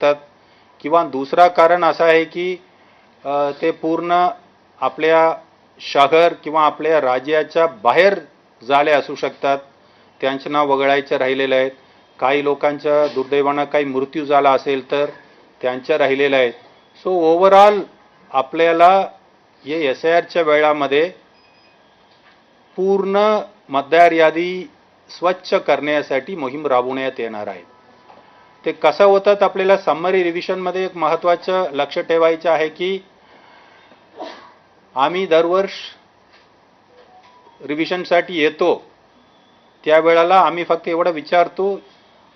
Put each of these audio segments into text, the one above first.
शकतात किंवा दुसरा कारण असं आहे की ते पूर्ण आपल्या शहर किंवा आपल्या राज्याच्या बाहेर झाले असू शकतात, त्यांचं नाव वगळायचं राहिलेलं आहे. काही लोकांच्या दुर्दैवानं काही मृत्यू झाला असेल तर त्यांच्या राहिलेलं आहे. सो ओव्हरऑल आपल्याला हे SIRच्या वेळामध्ये पूर्ण मतदार यादी स्वच्छ करण्यासाठी मोहीम राबवण्यात येणार आहे. ते कसं होतं आपल्याला समरी रिव्हिजनमध्ये एक महत्त्वाचं लक्ष ठेवायचं आहे की आम्ही दरवर्ष रिव्हिजनसाठी येतो त्यावेळेला आम्ही फक्त एवढं विचारतो,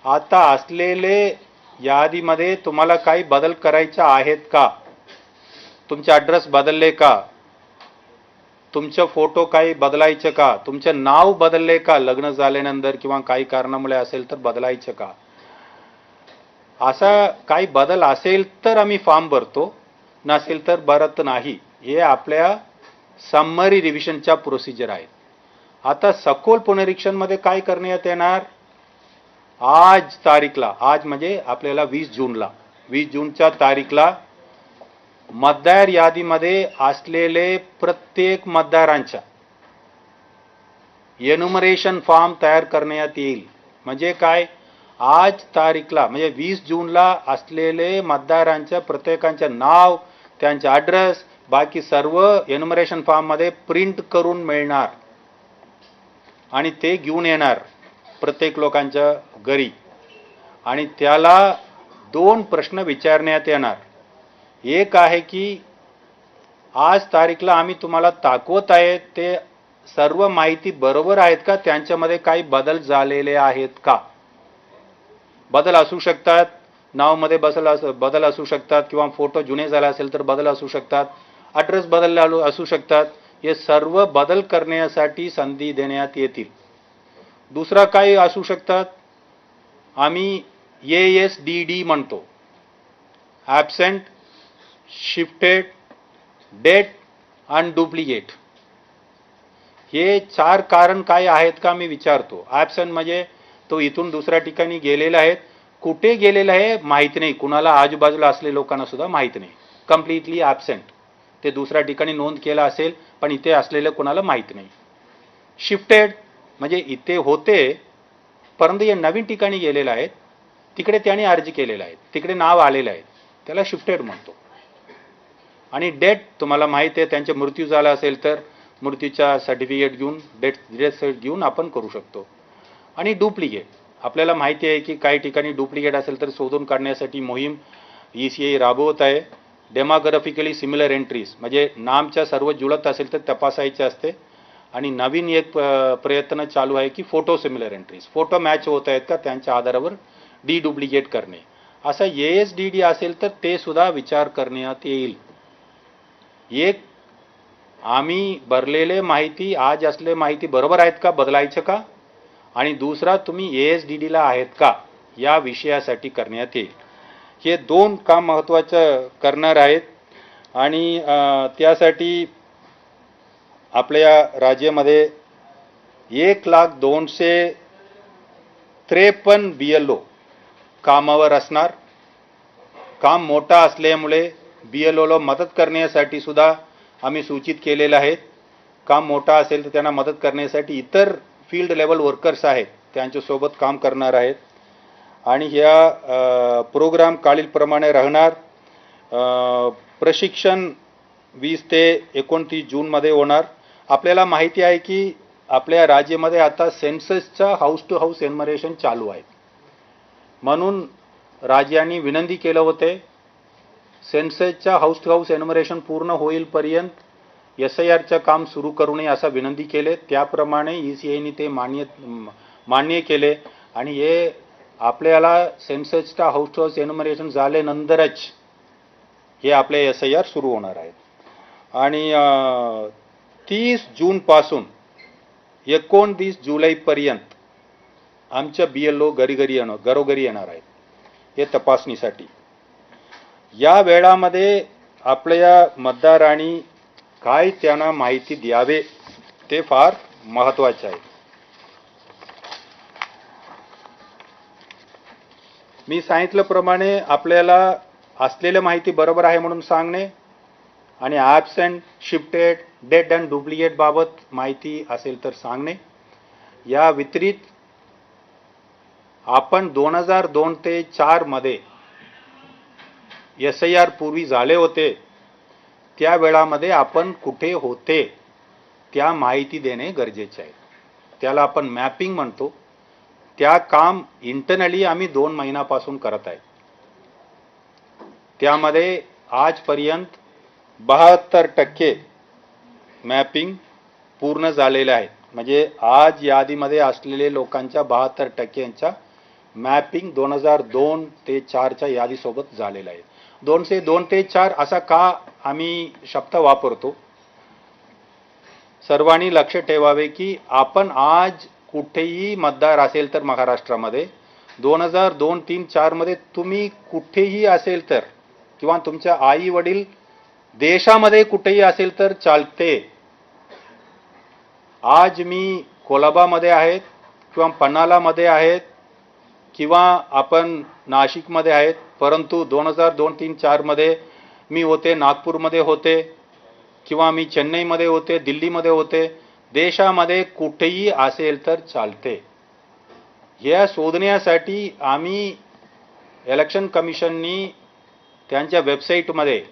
आता असलेले यादीमध्ये तुम्हाला काही बदल करायचे आहेत का, तुमचे ॲड्रेस बदलले का, तुमचं फोटो काही बदलायचं का, तुमचं नाव बदलले का लग्न झाल्यानंतर किंवा काही कारणामुळे असेल तर बदलायचं का. असा काही बदल असेल तर आम्ही फॉर्म भरतो, नसेल तर भरत नाही. हे आपल्या समरी रिव्हिजनच्या प्रोसिजर आहेत. आता सखोल पुनरीक्षणमध्ये काय करण्यात येणार, आज तारीखला, आज म्हणजे आपल्याला 20 जूनला, 20 जूनच्या तारीखला मतदार यादीमध्ये असलेले प्रत्येक मतदारांचा एन्युमरेशन फॉर्म तयार करण्यात येईल. म्हणजे काय, आज तारीखला म्हणजे 20 जूनला असलेले मतदारांच्या प्रत्येकांचं नाव, त्यांचा ॲड्रेस, बाकी सर्व एन्युमरेशन फॉर्ममध्ये प्रिंट करून मिळणार आणि ते घेऊन येणार प्रत्येक लोकांच्या घरी. आणि त्याला 2 प्रश्न विचारण्यात येणार. एक आहे की आज तारीखला आम्ही तुम्हाला दाखवत आहे ते सर्व माहिती बरोबर आहेत का, त्यांच्यामध्ये काही बदल झालेले आहेत का. बदल असू शकतात, नावमध्ये बदल असू शकतात किंवा फोटो जुने झाले असेल तर बदल असू शकतात, ॲड्रेस बदलला असू शकतात. हे सर्व बदल करण्यासाठी संधी देण्यात येतील. दुसरा काही असू शकतात, आम्ही ASDD म्हणतो, ॲब्सेंट, शिफ्टेड, डेट आणि डुप्लिकेट. हे 4 कारण काय आहेत का मी विचारतो. ॲब्सेंट म्हणजे तो इथून दुसऱ्या ठिकाणी गेलेला आहे, कुठे गेलेला आहे माहिती नाही, कुणाला आजूबाजूला असलेल्या लोकांना सुद्धा माहिती नाही, कम्प्लिटली ॲब्सेंट. ते दुसऱ्या ठिकाणी नोंद केला असेल पण इथे असलेलं कुणाला माहिती नाही. शिफ्टेड म्हणजे इथे होते परंतु हे नवीन ठिकाणी गेलेलं आहे, तिकडे त्याने अर्ज केलेला आहे, तिकडे नाव आलेलं आहे, त्याला शिफ्टेड म्हणतो. आणि डेट तुम्हाला माहिती आहे, त्यांचा मृत्यू झाला असेल तर मृत्यूचा सर्टिफिकेट घेऊन डेट घेऊन आपण करू शकतो. आणि डुप्लिकेट आपल्याला माहिती आहे की काही ठिकाणी डुप्लिकेट असेल तर शोधून काढण्यासाठी मोहीम ECI राबवत आहे. डेमोग्राफिकली सिमिलर एंट्रीज म्हणजे नामच्या सर्व जुळत असेल तर तपासायचे असते. आणि नवीन एक प्रयत्न चालू आहे की photo similar entries, photo match होत आहेत का त्यांच्या आधारावर डुप्लिकेट करणे. असं ASDD असेल तर ते सुद्धा विचार करण्यात येईल. एक, आम्ही भरलेले माहिती आज असले माहिती बरोबर आहेत का, बदलायचं का. आणि दुसरा, तुम्ही ASDDला आहेत का, या विषयासाठी करण्यात येईल. हे 2 काम महत्त्वाचं करणार आहेत. आणि त्यासाठी आपल्या राज्यामध्ये 1,253 BLO कामावर असणार. काम मोठा असल्यामुळे BLOला मदत करण्यासाठी सुद्धा आम्ही सूचित केलेलं आहे. काम मोठा असेल तर त्यांना मदत करण्यासाठी इतर फील्ड लेवल वर्कर्स आहेत, त्यांच्यासोबत काम करणार आहेत. आणि ह्या प्रोग्राम खालीलप्रमाणे राहणार. प्रशिक्षण 20 ते 29 जूनमध्ये होणार. आपल्याला माहिती आहे की आपल्या राज्यामध्ये आता सेन्ससचा हाऊस टू हाऊस एन्युमरेशन चालू आहे. म्हणून राज्यांनी विनंती केलं होते, सेन्ससच्या हाऊस टू हाऊस एन्युमरेशन पूर्ण होईलपर्यंत SIRचं काम सुरू करू नये असं विनंती केले. त्याप्रमाणे ECIने ते मान्य केले. आणि हे आपल्याला सेन्ससच्या हाऊस टू हाऊस एन्युमरेशन झाल्यानंतरच हे आपले SIR सुरू होणार आहेत. आणि 30 जूनपासून 29 जुलैपर्यंत आमच्या BLO घरोघरी येणार आहेत हे तपासणीसाठी. या वेळामध्ये आपल्या मतदारांनी काय त्यांना माहिती द्यावे ते फार महत्त्वाचे आहे. मी सांगितल्याप्रमाणे आपल्याला असलेल्या माहिती बरोबर आहे म्हणून सांगणे आणि absent, shifted, dead and duplicate बाबत माहिती असेल तर सांगणे. या व्यतिरिक्त आपण 2002 ते 4 मध्ये SIR पूर्वी झाले होते त्या वेळामध्ये आपण कुठे होते त्या माहिती देणे गरजेचे आहे. त्याला आपण मॅपिंग म्हणतो. त्या काम इंटरनली आम्ही 2 महिन्यापासून करत आहे. त्यामध्ये आजपर्यंत 72% मॅपिंग पूर्ण झालेले आहे. म्हणजे आज यादीमध्ये असलेले लोकांच्या 72%च्या मॅपिंग 2002 ते 4च्या यादीसोबत झालेलं आहे. 2 ते 4 असा का आम्ही शब्द वापरतो? सर्वांनी लक्ष ठेवावे की आपण आज कुठेही मतदार असेल तर महाराष्ट्रामध्ये 2002, 3, 4 मध्ये तुम्ही कुठेही असेल तर किंवा तुमच्या आई वडील देशामध्ये कुठेही असेल तर चालते. आज मी कोलाबामध्ये आहेत किंवा पन्हालामध्ये आहेत किंवा आपण नाशिकमध्ये आहेत, परंतु 2002, 3, 4 मध्ये मी होते नागपूरमध्ये होते किंवा मी चेन्नईमध्ये होते, दिल्लीमध्ये होते. देशामध्ये कुठेही असेल तर चालते. या शोधण्यासाठी आम्ही इलेक्शन कमिशननी त्यांच्या वेबसाईटमध्ये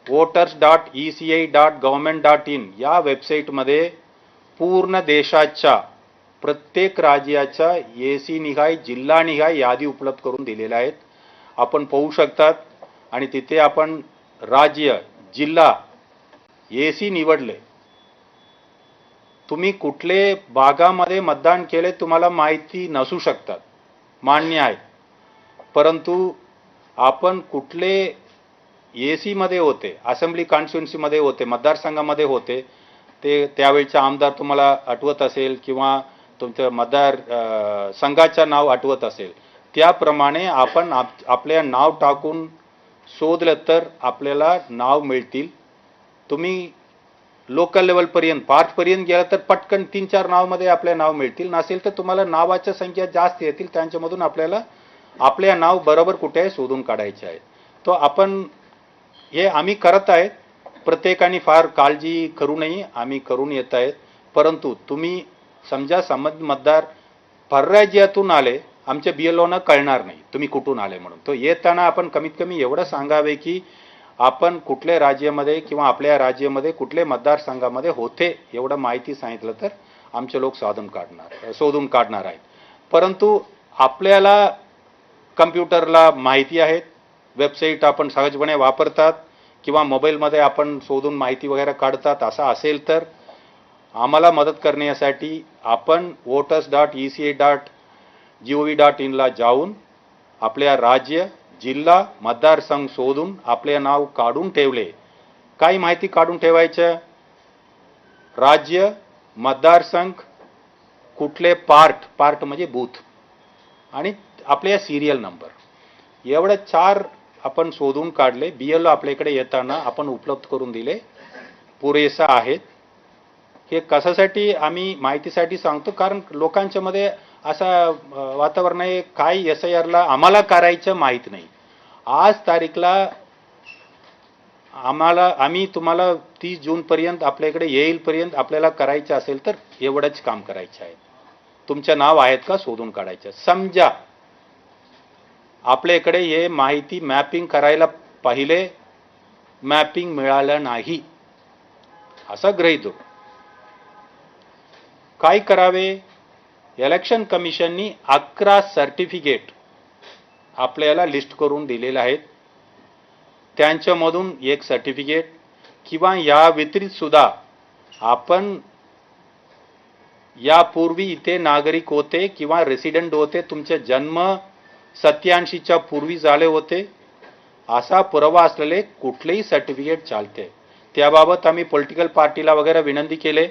voters.eci.government.in या वेबसाईटमध्ये पूर्ण देशाच्या प्रत्येक राज्याच्या AC निहाय, जिल्हा निहाय यादी उपलब्ध करून दिलेल्या आहेत. आपण पाहू शकतात आणि तिथे आपण राज्य, जिल्हा, AC निवडले. तुम्ही कुठले भागामध्ये मतदान केले तुम्हाला माहिती नसू शकतात, मान्य आहे. परंतु आपण कुठले AC मध्ये होते, असेंब्ली कॉन्स्टिट्युन्सीमध्ये होते, मतदारसंघामध्ये होते, ते त्यावेळचे आमदार तुम्हाला आठवत असेल किंवा तुमचं मतदार संघाचं नाव आठवत असेल, त्याप्रमाणे आपण आपल्या नाव टाकून शोधलं तर आपल्याला नाव मिळतील. तुम्ही लोकल लेवलपर्यंत, पार्टपर्यंत गेला तर पटकन 3-4 नावमध्ये आपल्या नाव मिळतील. नसेल तर तुम्हाला नावाच्या संख्या जास्त येतील, त्यांच्यामधून आपल्याला आपल्या नाव बरोबर कुठे आहे शोधून काढायचे आहे. तो आपण हे आम्ही करत आहेत. प्रत्येकाने फार काळजी करू नये, आम्ही करून येत आहेत. परंतु तुम्ही समजा मतदार परराज्यातून आले, आमच्या BLOना कळणार नाही तुम्ही कुठून आले म्हणून. तो येताना आपण कमीत कमी एवढं सांगावे की आपण कुठल्या राज्यामध्ये किंवा आपल्या राज्यामध्ये कुठल्या मतदारसंघामध्ये होते एवढं माहिती सांगितलं तर आमचे लोक शोधून काढणार आहेत. परंतु आपल्याला कम्प्युटरला माहिती आहेत, वेबसाईट आपण सहजपणे वापरतात किंवा मोबाईलमध्ये आपण शोधून माहिती वगैरे काढतात. असं असेल तर आम्हाला मदत करण्यासाठी आपण voters.eci.gov.in ला जाऊन आपल्या राज्य, जिल्हा, मतदारसंघ शोधून आपले नाव काढून ठेवले. काय माहिती काढून ठेवायचं? राज्य, मतदारसंघ, कुठले पार्ट म्हणजे बूथ आणि आपल्या सिरियल नंबर, एवढे 4 आपण शोधून काढले. BLO आपल्याकडे येताना आपण उपलब्ध करून दिले, पुरेसा आहेत. हे कशासाठी आम्ही माहितीसाठी सांगतो, कारण लोकांच्या मध्ये असं वातावरण आहे काय SIRला आम्हाला करायचं माहीत नाही. आज तारीखला आम्ही तुम्हाला 30 जूनपर्यंत आपल्याकडे येईलपर्यंत आपल्याला करायचं असेल तर एवढंच काम करायचं आहे. तुमचं नाव आहेत का शोधून काढायचं. समजा आपल्याकडे हे माहिती मॅपिंग करायला पाहिले, मॅपिंग मिळालं नाही असं गृहीत धरू. काय करावे? इलेक्शन कमिशननी 11 सर्टिफिकेट आपल्याला लिस्ट करून दिलेले आहेत. त्यांच्यामधून एक सर्टिफिकेट किंवा या व्यतिरिक्त सुद्धा आपण यापूर्वी इथे नागरिक होते किंवा रेसिडेंट होते, तुमचे जन्म 87च्या पूर्वी झाले होते, असा पुरावा असलेले कुठलेही सर्टिफिकेट चालते. त्याबाबत आम्ही पॉलिटिकल पार्टीला वगैरे विनंती केले.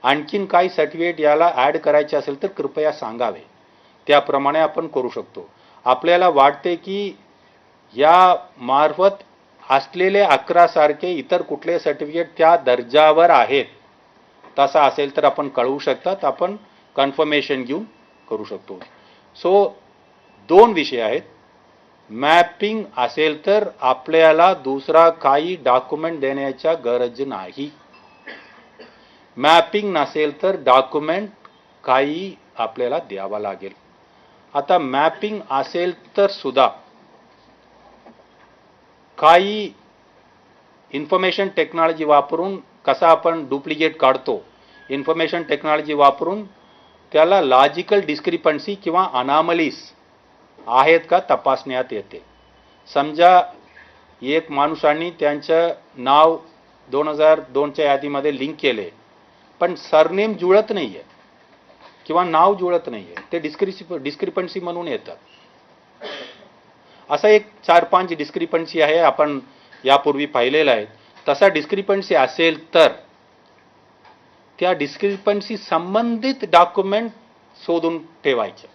आणखीन काही सर्टिफिकेट याला ॲड करायचे असेल तर कृपया सांगावे, त्याप्रमाणे आपण करू शकतो. आपल्याला वाटते की या मार्फत असलेले 11 सारखे इतर कुठले सर्टिफिकेट त्या दर्जावर आहेत, तसा असेल तर आपण कळवू शकतात, आपण कन्फर्मेशन घेऊन करू शकतो. सो 2 विषय आहेत. मॅपिंग असेल तर आपल्याला दुसरा काही डॉक्युमेंट देण्याच्या गरज नाही. मॅपिंग नसेल तर डॉक्युमेंट काही आपल्याला द्यावा लागेल. आता मॅपिंग असेल तर सुद्धा काही इन्फॉर्मेशन टेक्नॉलॉजी वापरून कसा आपण डुप्लिकेट काढतो, इन्फॉर्मेशन टेक्नॉलॉजी वापरून त्याला लॉजिकल डिस्क्रिपन्सी किंवा अनामलीज आहेत का तपासण्यात येते. समजा एक माणसांनी त्यांचं नाव 2002च्या यादीमध्ये लिंक केले, पण सरनेम जुळत नाहीये किंवा नाव जुळत नाहीये, ते डिस्क्रिपन्सी म्हणून येतात. असा एक 4-5 डिस्क्रिपन्सी आहे, आपण यापूर्वी पाहिलेला आहे. तसा डिस्क्रिपन्सी असेल तर त्या डिस्क्रिपन्सी संबंधित डॉक्युमेंट शोधून ठेवायचे.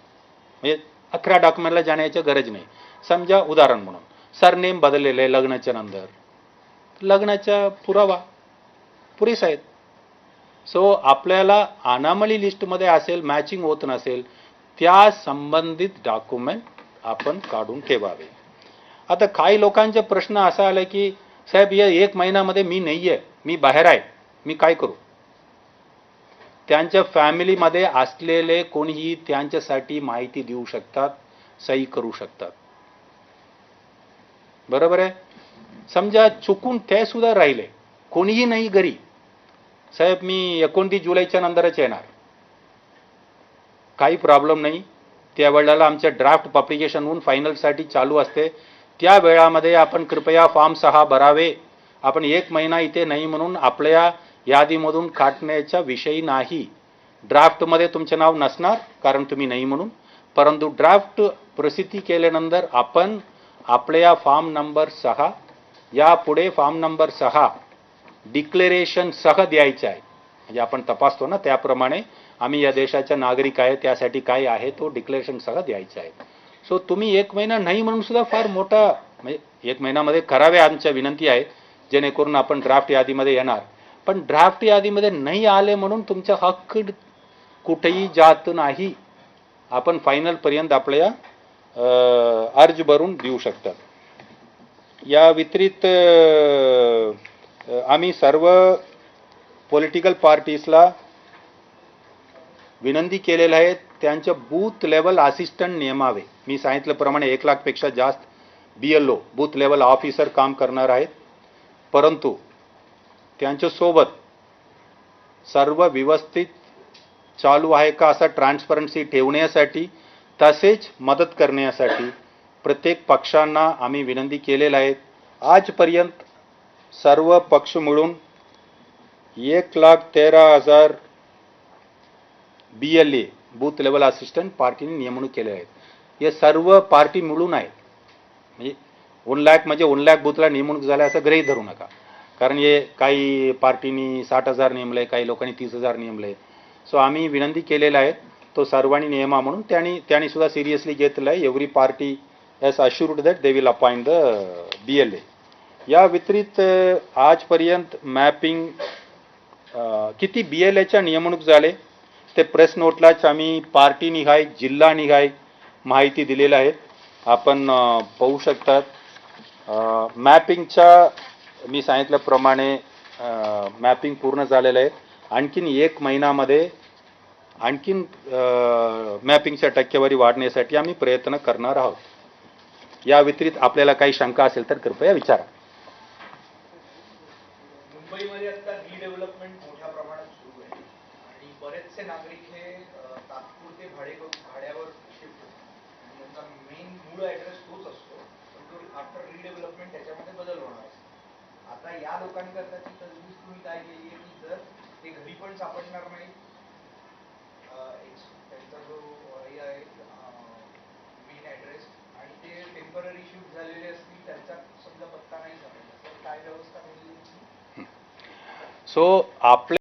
म्हणजे 11 डॉक्युमेंटला जाण्याची गरज नाही. समजा उदाहरण म्हणून सरनेम बदललेलं आहे लग्नाच्या नंतर, लग्नाचा पुरावा पुरेसा आहे. सो आपल्याला अनामली लिस्टमध्ये असेल, मॅचिंग होत नसेल, त्या संबंधित डॉक्युमेंट आपण काढून ठेवावे. आता काही लोकांचे प्रश्न असा आला की साहेब या 1 महिन्यामध्ये मी नाही आहे, मी बाहेर आहे, मी काय करू. त्यांच्या फॅमिलीमध्ये असलेले कोणीही त्यांच्यासाठी माहिती देऊ शकतात, सही करू शकतात. बरोबर आहे. समजा चुकून ते सुद्धा राहिले, कोणीही नाही घरी, साहेब मी 29 जुलैच्या नंतरच येणार, काही प्रॉब्लेम नाही. त्या वेळेला आमच्या ड्राफ्ट पब्लिकेशन होऊन फायनलसाठी चालू असते. त्या वेळामध्ये आपण कृपया फॉर्म 6 भरावे. आपण 1 महिना इथे नाही म्हणून आपल्या यादीमधून काढण्याचा विषय नाही. ड्राफ्टमध्ये तुमचे नाव नसणार कारण तुम्ही नाही म्हणून, परंतु ड्राफ्ट प्रसिद्धी केल्यानंतर आपण आपल्या फॉर्म नंबर 6 यापुढे फॉर्म नंबर 6 डिक्लेरेशन सह द्यायचे आहे. म्हणजे आपण तपासतो ना त्याप्रमाणे आम्ही या देशाचा नागरिक आहे, त्यासाठी काय आहे तो डिक्लेरेशन सह द्यायचा आहे. सो तुम्ही 1 महिना नाही म्हणून सुद्धा फार मोठा, म्हणजे 1 महिन्यामध्ये करावे आमच्या विनंती आहे, जेणेकरून आपण ड्राफ्ट यादीमध्ये येणार. पण ड्राफ्ट यादीमध्ये नाही आले म्हणून तुमचा हक्क कुठेही जात नाही. आपण फायनलपर्यंत आपल्या अर्ज भरून देऊ शकतात. या व्यतिरिक्त आम्ही सर्व पॉलिटिकल पार्टीजला विनंती केलेलं आहे त्यांच्या बूथ लेवल असिस्टंट नेमावे. मी सांगितल्याप्रमाणे 1 लाखपेक्षा जास्त BLO बूथ लेवल ऑफिसर काम करणार आहेत, परंतु त्यांच्यासोबत सर्व व्यवस्थित चालू आहे का असा ट्रान्सपरन्सी ठेवण्यासाठी, तसेच मदत करण्यासाठी प्रत्येक पक्षांना आम्ही विनंती केलेलं आहे. आजपर्यंत सर्व पक्ष मिळून 1,13,000 BLA बूथ लेवल असिस्टंट पार्टीने नेमणूक केले आहेत. हे सर्व पार्टी मिळून आहेत. म्हणजे 1 लाख म्हणजे 1 लाख बूथला नेमणूक झाल्या असं गृहीत धरू नका, कारण हे काही पार्टीनी 60,000 नेमले, काही लोकांनी 30,000 नेमले. सो आम्ही विनंती केलेला आहे तो सर्वांनी नेमा म्हणून. त्यांनी सुद्धा सिरियसली घेतलं आहे. Every party has assured that they will appoint the BLA. या व्यतिरिक्त आजपर्यंत मॅपिंग किती BLAच्या नेमणूक झाले ते प्रेस नोटलाच आम्ही पार्टी निहाय, जिल्हा निहाय माहिती दिलेलं आहे, आपण पाहू शकतात. मॅपिंगच्या मी सांगितल्याप्रमाणे मॅपिंग पूर्ण झालेलं आहे. आणखीन 1 महिन्यामध्ये आणखीन मॅपिंगच्या टक्केवारी वाढण्यासाठी आम्ही प्रयत्न करणार आहोत. या व्यतिरिक्त आपल्याला काही शंका असेल तर कृपया विचारा. मुंबईमध्ये आता रिडेव्हलपमेंट मोठ्या प्रमाणात सुरू आहे आणि बरेचसे नागरिक हे तात्पुरते भाड्यावर शिफ्ट होतात आणि त्यांचा मेन मूळ ॲड्रेस तोच असतो, पण आफ्टर रिडेव्हलपमेंट त्याच्यामध्ये बदल होणार असतो. आता या लोकांकरताची तजवीज तुम्ही काय केली आहे की जर ते घरी पण सापडणार नाही, त्यांचा जो हे आहे मेन ॲड्रेस, आणि ते टेम्पररी शिफ्ट झालेले असतील त्यांचा समजा पत्ता नाही सापडला तर काय व्यवस्था केली? सो आपल्या